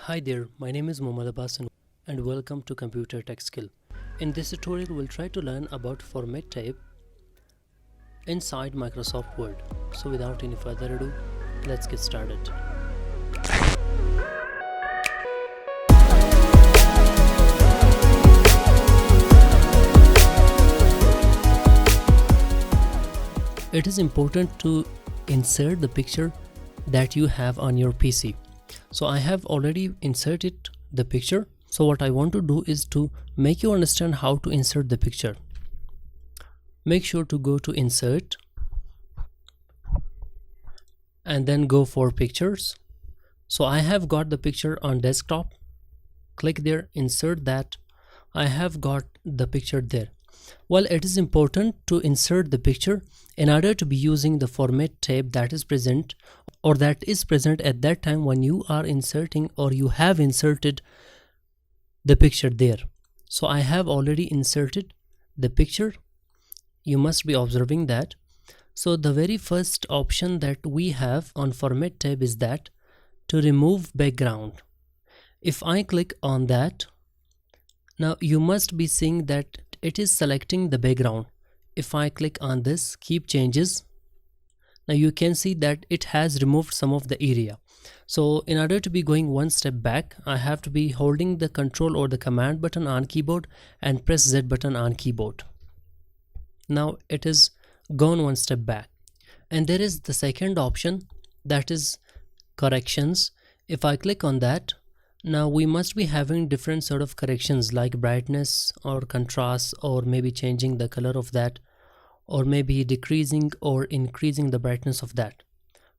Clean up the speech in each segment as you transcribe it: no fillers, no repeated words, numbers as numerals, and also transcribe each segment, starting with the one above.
Hi there, my name is Mohammad Abbas and welcome to Computer Tech Skill. In this tutorial, we'll try to learn about format type inside Microsoft Word. So without any further ado, let's get started. It is important to insert the picture that you have on your PC. So I have already inserted the picture. So what I want to do is to make you understand how to insert the picture. Make sure to go to insert and then go for pictures. So I have got the picture on desktop. Click there, insert that. I have got the picture there. Well, it is important to insert the picture in order to be using the format tab that is present at that time when you are inserting or you have inserted the picture there. So I have already inserted the picture. You must be observing that. So the very first option that we have on format tab is that to remove background. If I click on that, now you must be seeing that it is selecting the background. If I click on this, keep changes, now you can see that it has removed some of the area. So in order to be going one step back, I have to be holding the control or the command button on keyboard and press Z button on keyboard. Now it is gone one step back. And there is the second option, that is corrections. If I click on that, now we must be having different sort of corrections like brightness or contrast, or maybe changing the color of that, or maybe decreasing or increasing the brightness of that.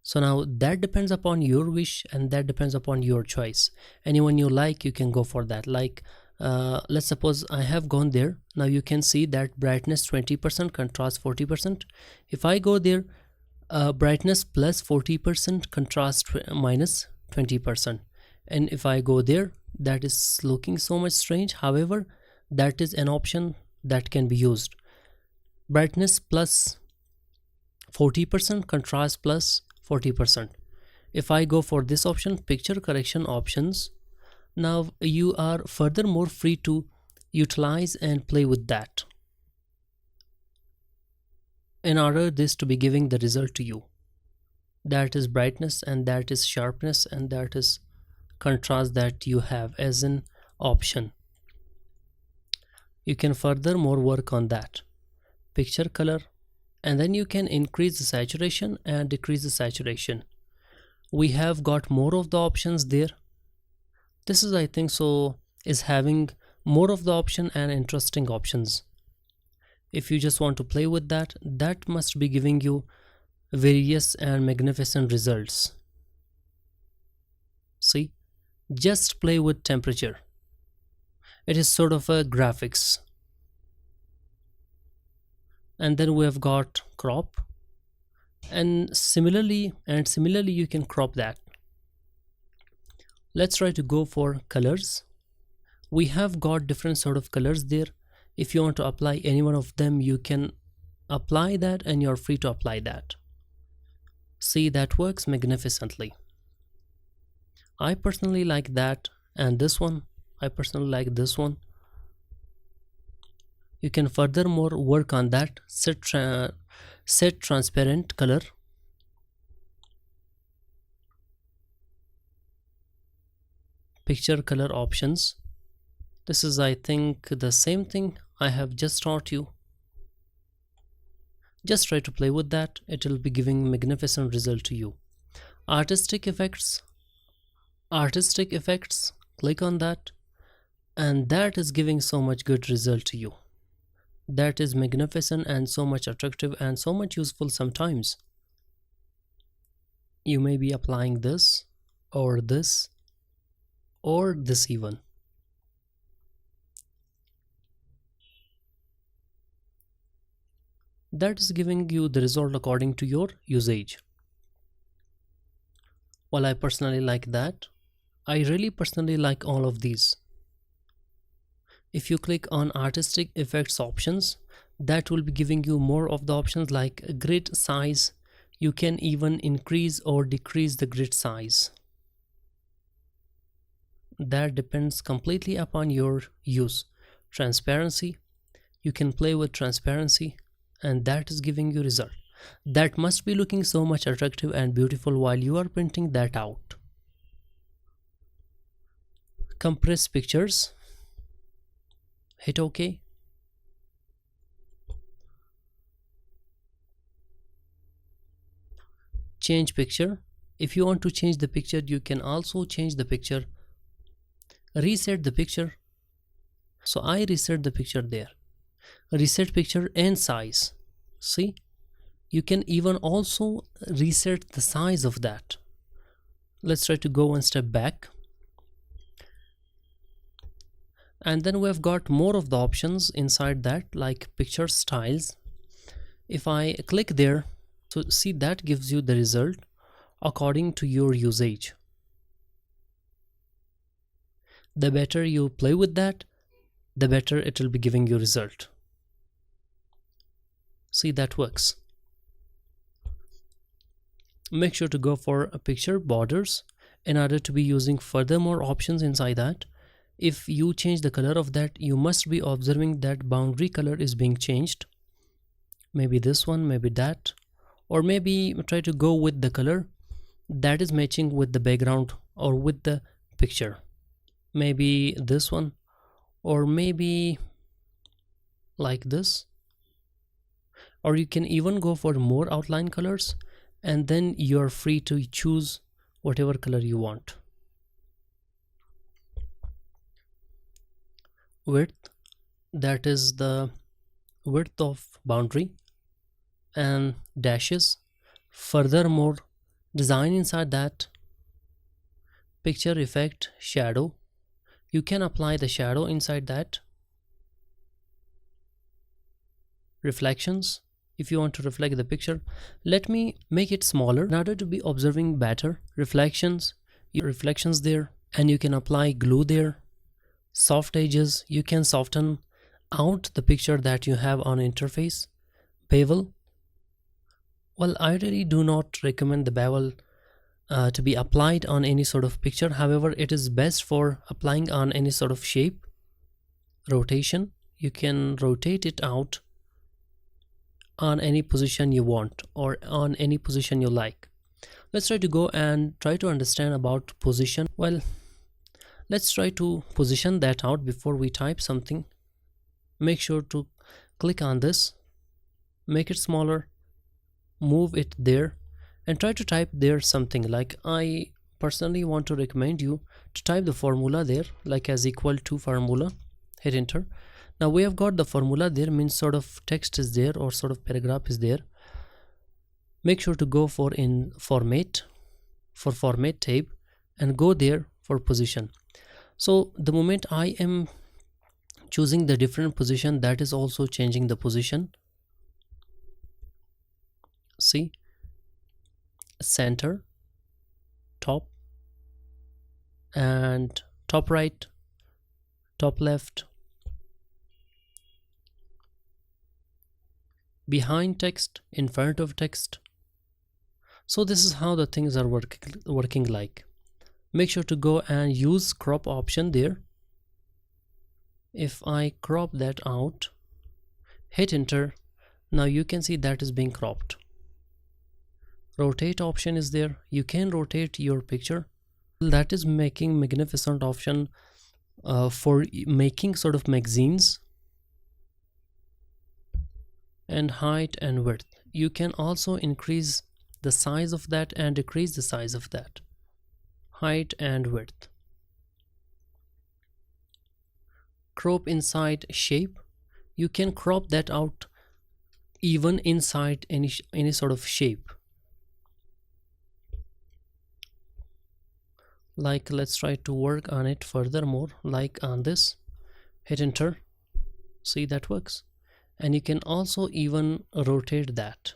So now that depends upon your wish and that depends upon your choice. Anyone you like, you can go for that. Like let's suppose I have gone there. Now you can see that brightness 20%, contrast 40%. If I go there, brightness plus 40%, contrast minus 20%. And if I go there, that is looking so much strange. However, that is an option that can be used. Brightness plus 40%, contrast plus 40%. If I go for this option, picture correction options, now you are furthermore free to utilize and play with that in order this to be giving the result to you. That is brightness and that is sharpness and that is contrast that you have as an option. You can furthermore work on that. Picture color, and then you can increase the saturation and decrease the saturation. We have got more of the options there. This is, I think so, is having more of the option and interesting options. If you just want to play with that, that must be giving you various and magnificent results. See, just play with temperature. It is sort of a graphics. And then we have got crop, and similarly you can crop that. Let's try to go for colors. We have got different sort of colors there. If you want to apply any one of them, you can apply that and you're free to apply that. See, that works magnificently. I personally like that, and this one, I personally like this one. You can furthermore work on that. Set transparent color. Picture color options. This is, I think, the same thing I have just taught you. Just try to play with that. It will be giving magnificent result to you. Artistic effects. Click on that, and that is giving so much good result to you. That is magnificent and so much attractive and so much useful sometimes. You may be applying this or this or this even. That is giving you the result according to your usage. Well, I personally like that. I really personally like all of these. If you click on artistic effects options, that will be giving you more of the options like grid size. You can even increase or decrease the grid size. that depends completely upon your use. Transparency, you can play with transparency, and that is giving you result. That must be looking so much attractive and beautiful while you are printing that out. Compress pictures, hit OK. Change picture. If you want to change the picture, you can also change the picture. Reset the picture. So I reset the picture there. Reset picture and size. See, you can even also reset the size of that. Let's try to go one step back. And then we've got more of the options inside that, like picture styles. If I click there, so see, that gives you the result according to your usage. The better you play with that, the better it will be giving you result. See, that works. Make sure to go for a picture borders in order to be using furthermore options inside that. If you change the color of that, you must be observing that boundary color is being changed. Maybe this one, maybe that, or maybe try to go with the color that is matching with the background or with the picture. Maybe this one, or maybe like this. Or you can even go for more outline colors, and then you're free to choose whatever color you want. Width, that is the width of boundary, and dashes. Furthermore, design inside that. Picture effect, shadow, you can apply the shadow inside that. Reflections, if you want to reflect the picture, let me make it smaller in order to be observing better. Reflections, your reflections there, and you can apply glue there. Soft edges, you can soften out the picture that you have on interface. Bevel, well, I really do not recommend the bevel to be applied on any sort of picture. However, it is best for applying on any sort of shape. Rotation, you can rotate it out on any position you want or on any position you like. Let's try to go and try to understand about position. Well, let's try to position that out before we type something. Make sure to click on this, make it smaller, move it there, and try to type there something. Like, I personally want to recommend you to type the formula there, like as equal to formula. Hit enter. Now we have got the formula there, means sort of text is there or sort of paragraph is there. Make sure to go for in format, for format tab, and go there for position. So the moment I am choosing the different position, that is also changing the position. See, center, top, and top right, top left, behind text, in front of text. So this is how the things are working like. Make sure to go and use crop option there. If I crop that out, hit enter, now you can see that is being cropped. Rotate option is there, you can rotate your picture. That is making magnificent option for making sort of magazines. And height and width, you can also increase the size of that and decrease the size of that. Height and width. Crop inside shape, you can crop that out even inside any sort of shape. Like, let's try to work on it furthermore, like on this. Hit enter, see, that works. And you can also even rotate that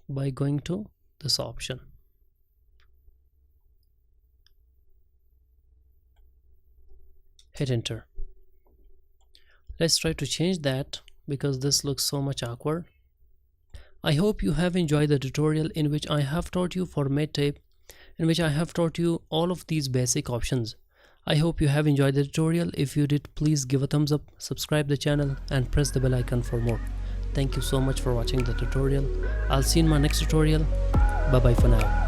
by going to this option. Hit enter. Let's try to change that because this looks so much awkward. I hope you have enjoyed the tutorial in which I have taught you format tab in which I have taught you all of these basic options. I hope you have enjoyed the tutorial. If you did, please give a thumbs up, subscribe the channel and press the bell icon for more. Thank you so much for watching the tutorial. I'll see you in my next tutorial. Bye bye for now.